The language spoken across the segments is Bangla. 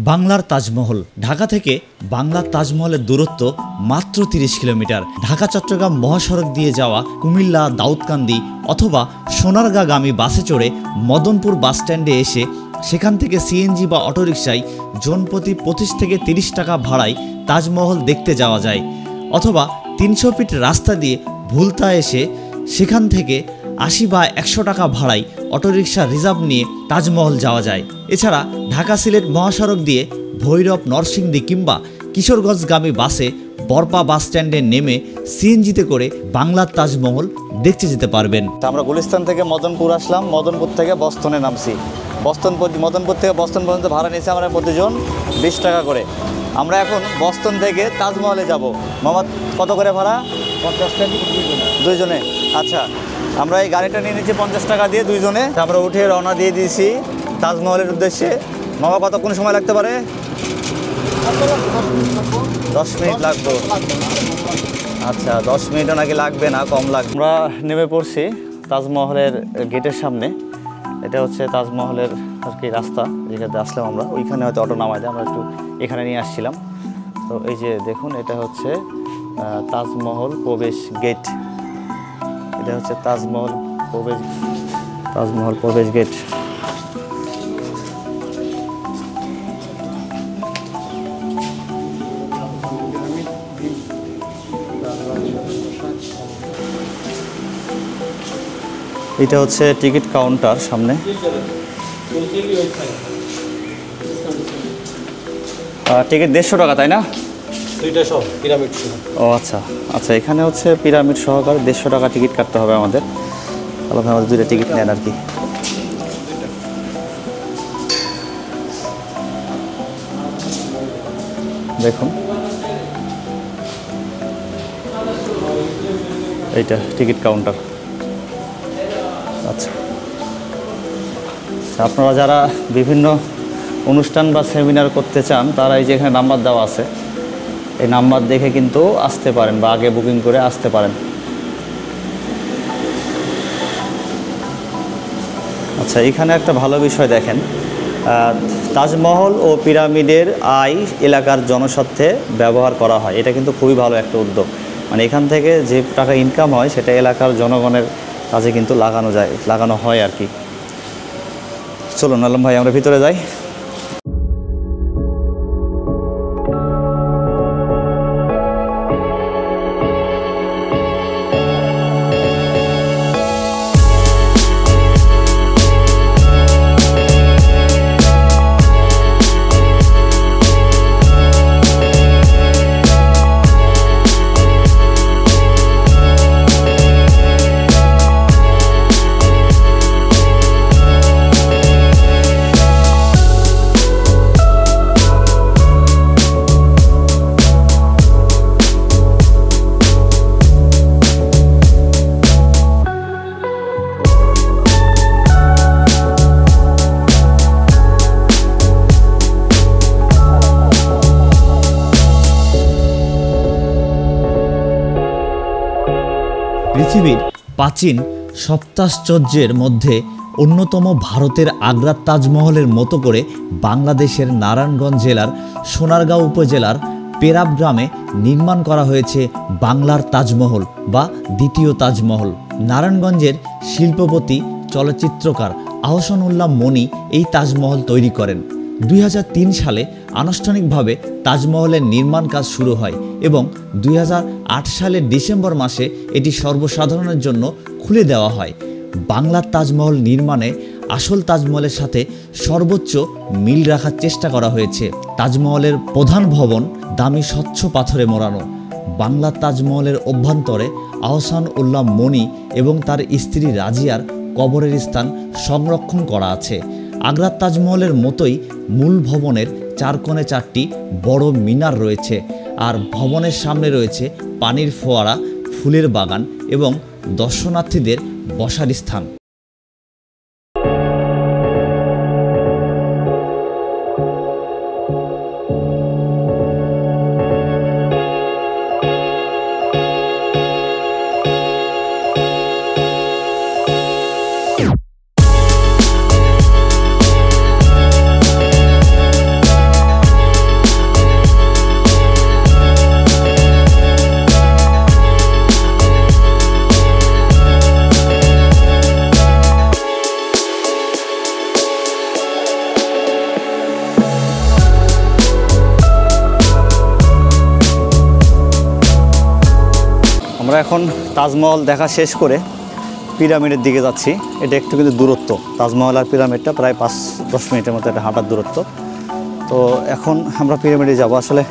বাংলার তাজমহল। ঢাকা থেকে বাংলার তাজমহলের দূরত্ব মাত্র ৩০ কিলোমিটার। ঢাকা চট্টগ্রাম মহাসড়ক দিয়ে যাওয়া কুমিল্লা, দাউদকান্দি অথবা সোনারগাঁগামী বাসে চড়ে মদনপুর বাসস্ট্যান্ডে এসে সেখান থেকে সিএনজি বা অটোরিকশায় জনপ্রতি ২৫ থেকে ৩০ টাকা ভাড়ায় তাজমহল দেখতে যাওয়া যায়, অথবা ৩০০ ফিট রাস্তা দিয়ে ভুলতা এসে সেখান থেকে ৮০ বা ১০০ টাকা ভাড়ায় অটোরিকশা রিজার্ভ নিয়ে তাজমহল যাওয়া যায়। এছাড়া ঢাকা সিলেট মহাসড়ক দিয়ে ভৈরব, নরসিংদী কিংবা কিশোরগঞ্জগামী বাসে বরপা বাস স্ট্যান্ডে নেমে সিএনজিতে করে বাংলার তাজমহল দেখতে যেতে পারবেন। আমরা গুলিস্তান থেকে মদনপুর আসলাম, মদনপুর থেকে বস্তনে নামছি। মদনপুর থেকে বস্তন পর্যন্ত ভাড়া নিয়েছে আমরা প্রতিজন ২০ টাকা করে। আমরা এখন বস্তন থেকে তাজমহলে যাব। মোহাম্মদ, কত করে ভাড়া? 50 টাকা দুইজনে। আচ্ছা, আমরা এই গাড়িটা নিয়ে নিচ্ছি 50 টাকা দিয়ে দুইজনে। আমরা উঠে রওনা দিয়ে দিয়েছি তাজমহলের উদ্দেশ্যে। মামা, কতক্ষণ সময় লাগতে পারে? 10 মিনিট লাগবে। আচ্ছা, 10 মিনিটও নাকি লাগবে না, কম লাগবে। আমরা নেমে পড়ছি তাজমহলের গেটের সামনে। এটা হচ্ছে তাজমহলের আর কি রাস্তা, যেখানে আসলাম আমরা। ওইখানে হয়তো অটো নামায় দেয়, আমরা একটু এখানে নিয়ে আসছিলাম। তো এই যে দেখুন, এটা হচ্ছে তাজমহল প্রবেশ গেট। এটা হচ্ছে তাজমহল প্রবেশ গেট। এটা হচ্ছে টিকিট কাউন্টার সামনে। টিকিট 150 টাকা, তাই না? ও আচ্ছা আচ্ছা, এখানে হচ্ছে পিরামিড সহকারে 150 টাকা টিকিট কাটতে হবে আমাদের। তাহলে আমাদের 2টা টিকিট নেন আর কি। দেখুন, এইটা টিকিট কাউন্টার। আচ্ছা, আপনারা যারা বিভিন্ন অনুষ্ঠান বা সেমিনার করতে চান, তারা এই যে এখানে নাম্বার দেওয়া আছে, এই নাম্বার দেখে কিন্তু আসতে পারেন বা আগে বুকিং করে আসতে পারেন। আচ্ছা, এখানে একটা ভালো বিষয় দেখেন, তাজমহল ও পিরামিডের আয় এলাকার জনস্বার্থে ব্যবহার করা হয়। এটা কিন্তু খুবই ভালো একটা উদ্যোগ। মানে এখান থেকে যে টাকা ইনকাম হয় সেটা এলাকার জনগণের কাজে কিন্তু লাগানো হয় আর কি। চলুন আলম ভাই, আমরা ভিতরে যাই। পৃথিবীর প্রাচীন সপ্তাশ্চর্যের মধ্যে অন্যতম ভারতের আগ্রার তাজমহলের মতো করে বাংলাদেশের নারায়ণগঞ্জ জেলার সোনারগাঁও উপজেলার পেরাব গ্রামে নির্মাণ করা হয়েছে বাংলার তাজমহল বা দ্বিতীয় তাজমহল। নারায়ণগঞ্জের শিল্পপতি চলচ্চিত্রকার আহসানুল্লাহ মনি এই তাজমহল তৈরি করেন। 2003 সালে আনুষ্ঠানিকভাবে তাজমহলের নির্মাণ কাজ শুরু হয় এবং 2008 সালের ডিসেম্বর মাসে এটি সর্বসাধারণের জন্য খুলে দেওয়া হয়। বাংলার তাজমহল নির্মাণে আসল তাজমহলের সাথে সর্বোচ্চ মিল রাখার চেষ্টা করা হয়েছে। তাজমহলের প্রধান ভবন দামি স্বচ্ছ পাথরে মোড়ানো। বাংলার তাজমহলের অভ্যন্তরে আহসানুল্লাহ মনি এবং তার স্ত্রী রাজিয়ার কবরের স্থান সংরক্ষণ করা আছে। আগ্রার তাজমহলের মতোই মূল ভবনের 4 কোণে 4টি বড় মিনার রয়েছে, আর ভবনের সামনে রয়েছে পানির ফোয়ারা, ফুলের বাগান এবং দর্শনার্থীদের বসার স্থান। আমরা এখন তাজমহল দেখা শেষ করে পিরামিডের দিকে যাচ্ছি। এটা একটু কিন্তু দূরত্ব, তাজমহল আর পিরামিডটা প্রায় 5-10 মিনিটের মতো একটা হাঁটার দূরত্ব। তো এখন আমরা পিরামিডে যাব। আসলে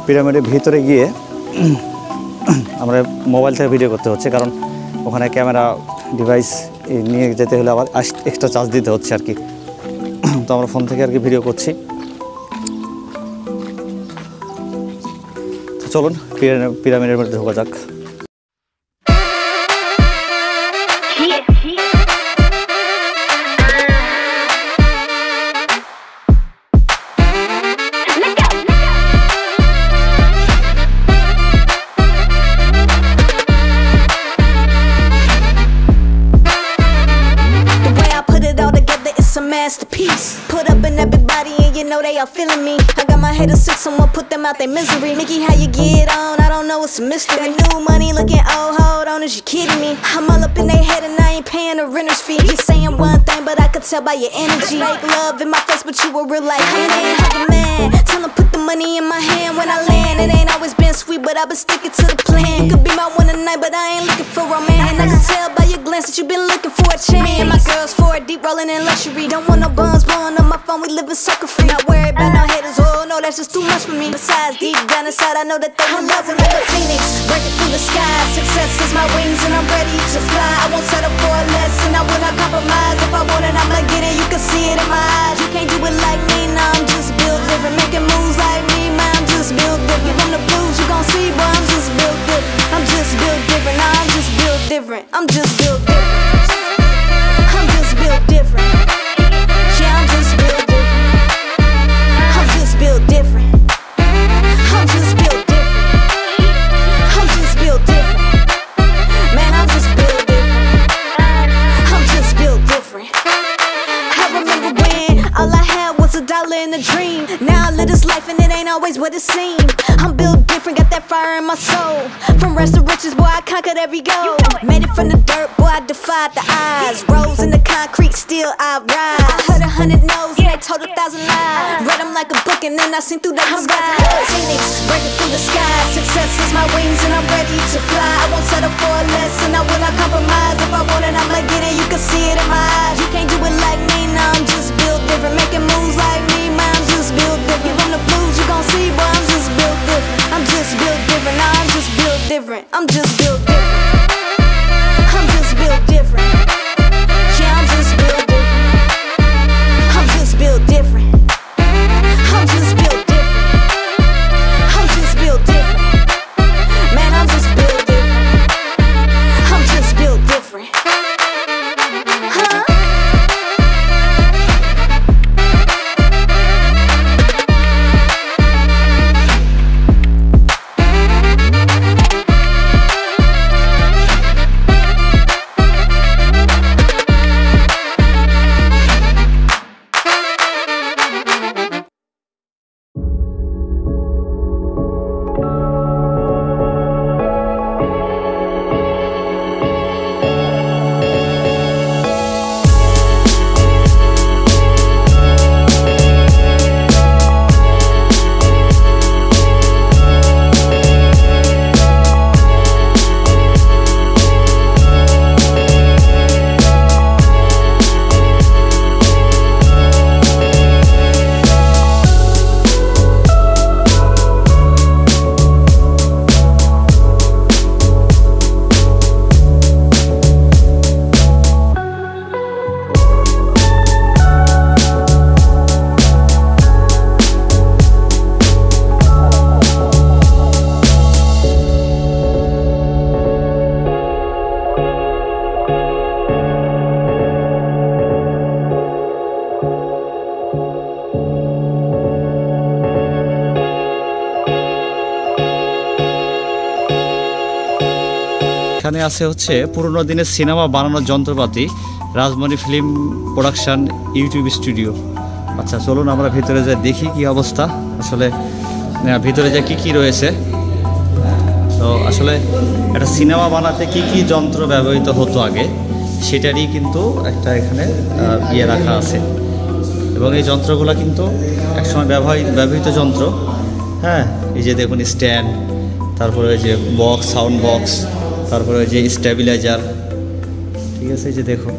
পিরামিডের ভিতরে গিয়ে আমরা মোবাইল থেকে ভিডিও করতে হচ্ছে, কারণ ওখানে ক্যামেরা ডিভাইস নিয়ে যেতে হলে আবার এক্সট্রা চার্জ দিতে হচ্ছে আর কি। তো আমরা ফোন থেকে আর কি ভিডিও করছি। তো চলুন পিরামিডের মধ্যে ঢোকা যাক। Masterpiece, put up in everybody and you know they all feeling me. I got my head of six, someone put them out their misery. Mickey, how you get on? I don't know, it's a mystery. New money looking old, hold on, is you kidding me? I'm all up in their head and I ain't paying the renter's fee. You saying one thing, but I could tell by your energy. Fake love in my face, but you were real like hand in hand, man. Tell them put the money in my hand when I land. It ain't always been sweet, but I've been sticking to the plan. You could be my one tonight, but I ain't looking for romance. And I can tell by your glance that you been looking for a chance. Me and my girls for a deep rolling in luxury. Don't want no buns blowing up my phone, we living sucker free. Not worried about no haters, oh no, that's just too much for me. Besides, deep down inside, I know that they will love me like a phoenix, breaking through the sky. Success is my wings and I'm ready to fly. I won't settle for less and I will not compromise. If I want it, I'ma get it, you can see it in my eyes. You can't do it like me, nah, I'm just built different. Making moves like me, man, I'm just built different. From the blues, you gon' see, boy, I'm just built different. I'm just built different, nah, I'm just built different. I'm just built different. I'm just built different. Yeah, I'm just built different. I'm just built different. I'm just built different. I'm just built different. Man, I'm just built different. I'm just built different. I remember when all I had was $1 in a dream. Now I live this life and it ain't always what it seemed. I'm built different, got that fire in my soul. From rags to riches, boy, I conquered every goal. Made it from the dirt, boy, I defied the odds. Rose in the concrete, still I rise. I heard 100 no's and they told 1,000 lies. Read them like a book and then I seen through the sky. Phoenix, breaking through the sky. Success is my wings and I'm ready to fly. I won't settle for less and I will not compromise. If I want it, I'ma get it, you can see it in my eyes. You can't do it like me, nah, I'm just built different. Making moves like me, man, I'm just built different. From the blues, you gon' see, boy, I'm just built different. I'm just built different, nah, I'm just built different. I'm just built different. I'm just built different. Yeah, I'm just built different. I'm just built different. I'm just built different. I'm just built different. Man, I'm just built different. I'm just built different. Huh? এখানে আছে হচ্ছে পুরনো দিনের সিনেমা বানানোর যন্ত্রপাতি, Rajmani film production YouTube studio. আচ্ছা চলুন আমরা ভিতরে যাই, দেখি কি অবস্থা, আসলে ভিতরে যা কি রয়েছে। তো আসলে একটা সিনেমা বানাতে কি যন্ত্র ব্যবহৃত হতো আগে, সেটারই কিন্তু একটা এখানে ইয়ে রাখা আছে। এবং এই যন্ত্রগুলো কিন্তু একসময় ব্যবহৃত যন্ত্র। হ্যাঁ, এই যে দেখুন স্ট্যান্ড, তারপরে ওই যে বক্স, সাউন্ড বক্স, তারপরে ওই যে স্টেবিলাইজার, ঠিক আছে। এই যে দেখো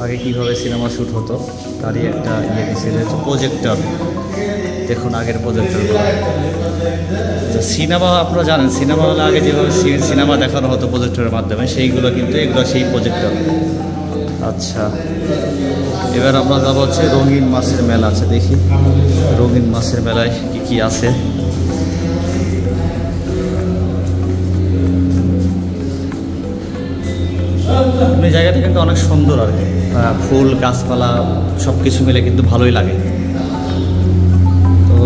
আগে কীভাবে সিনেমা শ্যুট হতো তারই একটা ইয়ে দিয়েছিল, প্রজেক্টর। দেখুন আগের প্রজেক্টরগুলো। সিনেমা আপনারা জানেন, সিনেমা হলে আগে যেভাবে সিনেমা দেখানো হতো প্রজেক্টরের মাধ্যমে, সেইগুলো কিন্তু এগুলো সেই প্রজেক্টর। আচ্ছা, এবার আমরা যাবো হচ্ছে রঙিন মাছের মেলা। আছে দেখি রঙিন মাছের মেলায় কি কি আছে। এই জায়গাটা কিন্তু অনেক সুন্দর আর কি, ফুল গাছপালা সব কিছু মিলে কিন্তু ভালোই লাগে। তো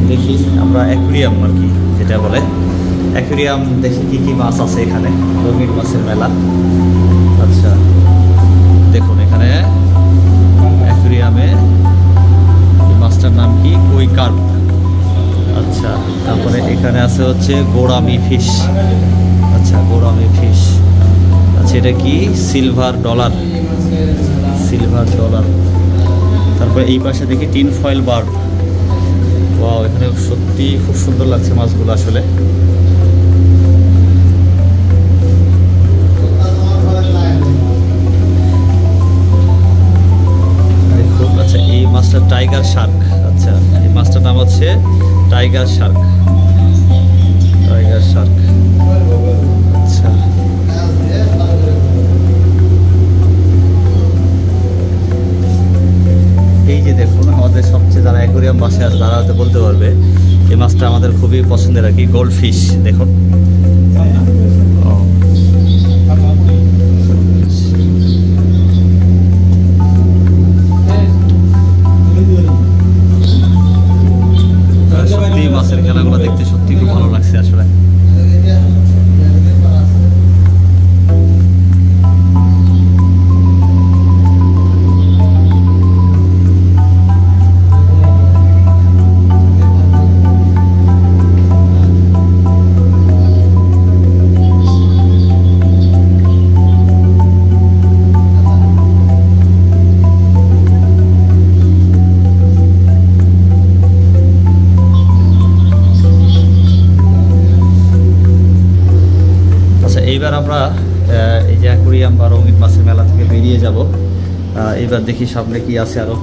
দেখি আমরা অ্যাকুরিয়াম আর কি যেটা বলে, অ্যাকুরিয়াম দেখি কি কি মাছ আছে এখানে, রঙিন মাছের মেলা। আচ্ছা দেখুন এখানে অ্যাকুরিয়ামে এই মাছটার নাম কি, কই কার্প। আচ্ছা, তারপরে এখানে আছে হচ্ছে গোড়ামি ফিশ। আচ্ছা, গোড়ামি ফিশ। আচ্ছা, এটা কি, সিলভার ডলার, সিলভার ডলার। তারপরে এই পাশে দেখি টিন ফয়েল বার্ড। ওয়াও, এখানে সত্যি খুব সুন্দর লাগছে মাছগুলো আসলে। দেখুন, আচ্ছা এই মাছটা টাইগার শার্ক। আচ্ছা, এই মাছটার নাম হচ্ছে টাইগার শার্ক, টাইগার শার্ক। আচ্ছা, এই যে দেখুন আমাদের সবচেয়ে যারা অ্যাকোরিয়াম বাসায় আছে তারা হয়তো বলতে পারবে এই মাছটা আমাদের খুবই পছন্দের আর কি, গোল্ড ফিশ। দেখুন সত্যি মাছের খেলাগুলো দেখতে সত্যি খুব ভালো লাগছে আসলে। এইবার আমরা এই যে অ্যাকুরিয়াম বা রঙিন মাছের মেলা থেকে বেরিয়ে যাব। এবার দেখি সামনে কি আছে আরো।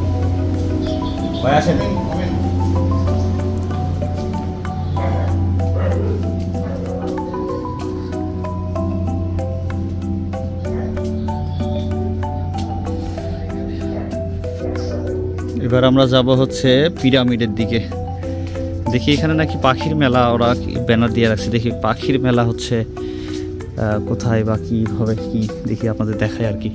এবার আমরা যাব হচ্ছে পিরামিডের দিকে। দেখি এখানে নাকি পাখির মেলা, ওরা ব্যানার দিয়ে রাখছে। দেখি পাখির মেলা হচ্ছে কোথায় বা কী হবে কি, দেখি আপনাদের দেখায় আর কি।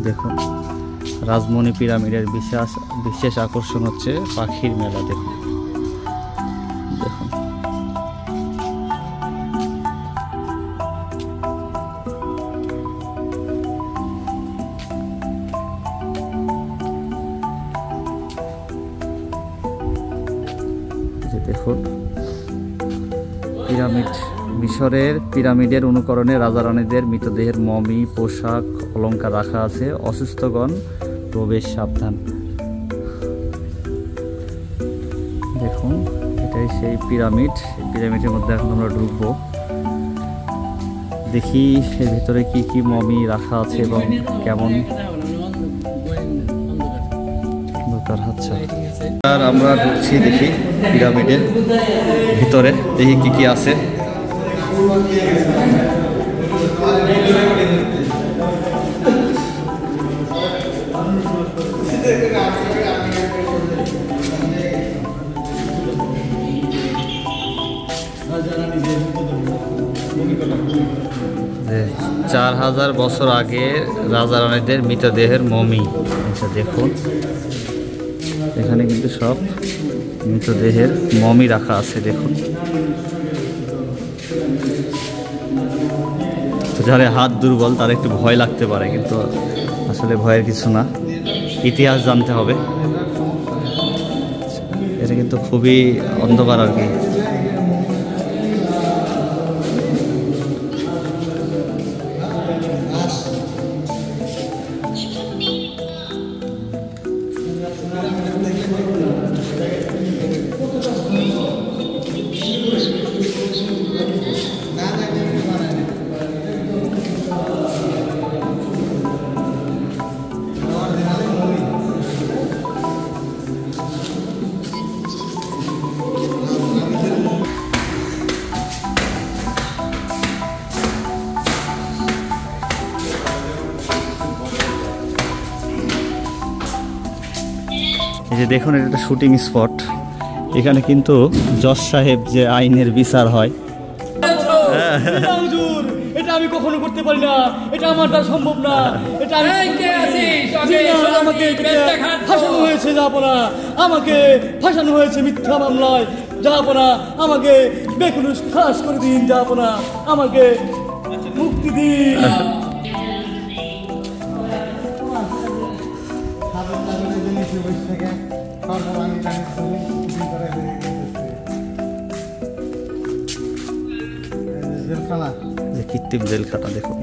দেখুন রাজমণি পিরামিডের বিশেষ আকর্ষণ হচ্ছে পাখির মেলা। দেখুন দেখুন দেখুন পিরামিড। মিশরের পিরামিডের অনুকরণে রাজা রানীদের মৃতদেহের মমি, পোশাক, অলংকার রাখা আছে। অসুস্থগণ প্রবেশ সাবধান। দেখুন এটাই সেই পিরামিড। এই পিরামিডের মধ্যে এখন আমরা ঢুকবো, দেখি এর ভিতরে কি কি মমি রাখা আছে এবং কেমন। আচ্ছা, আর আমরা ঢুকছি দেখি পিরামিডের ভিতরে, দেখি কি কি আছে। যে 4000 বছর আগে রাজা রানীদের মৃতদেহের মমি। আচ্ছা দেখুন এখানে কিন্তু সব মৃতদেহের মমি রাখা আছে। দেখুন যারা হাত দুর্বল তার একটু ভয় লাগতে পারে, কিন্তু আসলে ভয়ের কিছু না, ইতিহাস জানতে হবে। এটা কিন্তু খুবই অন্ধকার আর কি। এই যে দেখুন, এটা একটা শুটিং স্পট। এখানে কিন্তু জজ সাহেব যে আইনের বিচার হয়, এটা আমি কখনো করতে পারি না, এটা আমার দ্বারা সম্ভব না। এটা আমাকে ফাঁসানো হয়েছে যাহাপনা, আমাকে ফাঁসানো হয়েছে মিথ্যা মামলায় যাহাপনা, আমাকে বেকুলু খাস করে দিন যাহাপনা, আমাকে মুক্তি দিন। কৃত্রিম জেলখানা দেখুন।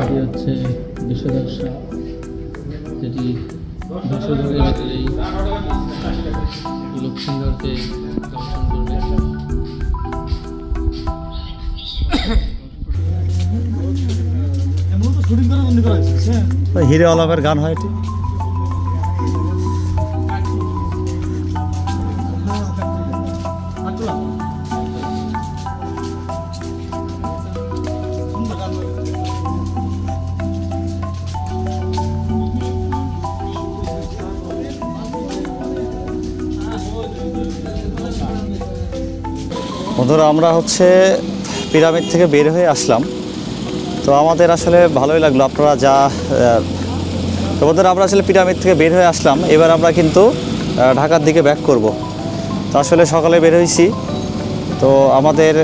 এটি হচ্ছে বিষদর্শা, যেটি বিষধর এলাকায় লক্ষ্মীন্দরকে দর্শন করবে। হিরে আলমের গান হয় এটি। বন্ধুরা, আমরা হচ্ছে পিরামিড থেকে বের হয়ে আসলাম। তো আমাদের আসলে ভালোই লাগলো। আপনারা যা তো বন্ধুরা, আমরা আসলে পিরামিড থেকে বের হয়ে আসলাম। এবার আমরা কিন্তু ঢাকার দিকে ব্যাক করব। তো আসলে সকালে বের হয়েছি, তো আমাদের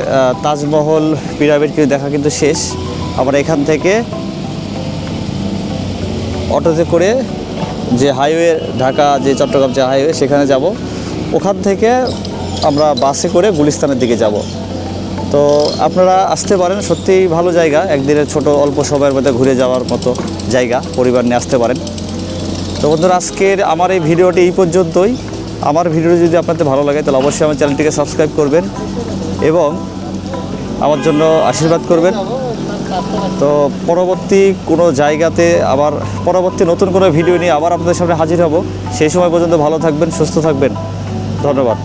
তাজমহল পিরামিড দেখা কিন্তু শেষ। আমরা এখান থেকে অটোতে করে যে হাইওয়ে, ঢাকা যে চট্টগ্রাম যে হাইওয়ে, সেখানে যাব। ওখান থেকে আমরা বাসে করে গুলিস্তানের দিকে যাব। তো আপনারা আসতে পারেন, সত্যিই ভালো জায়গা, একদিনের ছোট অল্প সময়ের মধ্যে ঘুরে যাওয়ার মতো জায়গা, পরিবার নিয়ে আসতে পারেন। তো বন্ধুরা, আজকের আমার এই ভিডিওটি এই পর্যন্তই। আমার ভিডিওটি যদি আপনাদের ভালো লাগে তাহলে অবশ্যই আমার চ্যানেলটিকে সাবস্ক্রাইব করবেন এবং আমার জন্য আশীর্বাদ করবেন। তো পরবর্তী কোনো জায়গাতে আবার পরবর্তী নতুন কোনো ভিডিও নিয়ে আবার আপনাদের সামনে হাজির হব। সেই সময় পর্যন্ত ভালো থাকবেন, সুস্থ থাকবেন। ধন্যবাদ।